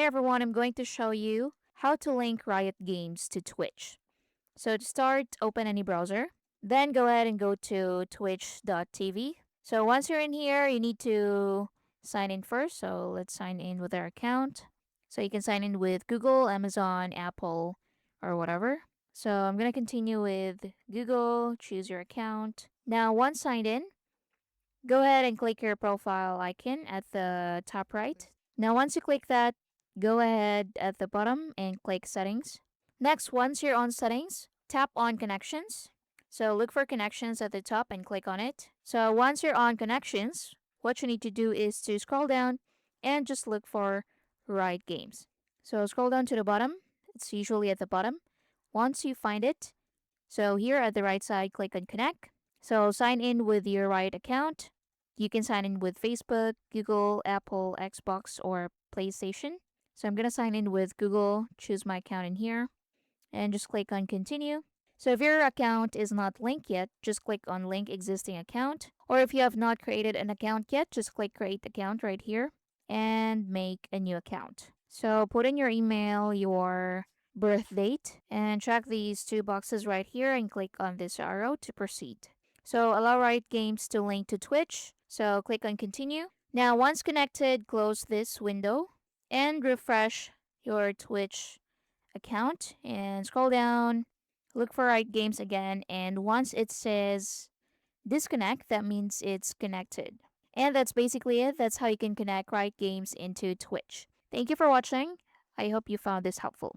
Hey everyone, I'm going to show you how to link Riot Games to Twitch. So to start, open any browser. Then go ahead and go to twitch.tv. So once you're in here, you need to sign in first. So let's sign in with our account. So you can sign in with Google, Amazon, Apple, or whatever. So I'm going to continue with Google, choose your account. Now, once signed in, go ahead and click your profile icon at the top right. Now, once you click that, go ahead at the bottom and click settings. Next, once you're on settings, tap on connections. So look for connections at the top and click on it. So once you're on connections, what you need to do is to scroll down and just look for Riot Games. So scroll down to the bottom. It's usually at the bottom. Once you find it, so here at the right side, click on connect. So sign in with your Riot account. You can sign in with Facebook, Google, Apple, Xbox, or PlayStation. So I'm going to sign in with Google, choose my account in here, and just click on continue. So if your account is not linked yet, just click on link existing account. Or if you have not created an account yet, just click create account right here and make a new account. So put in your email, your birth date, and check these two boxes right here and click on this arrow to proceed. So allow Riot Games to link to Twitch. So click on continue. Now once connected, close this window and refresh your Twitch account and scroll down, look for Riot Games again, and once it says disconnect, that means it's connected. And that's basically it. That's how you can connect Riot Games into Twitch. Thank you for watching. I hope you found this helpful.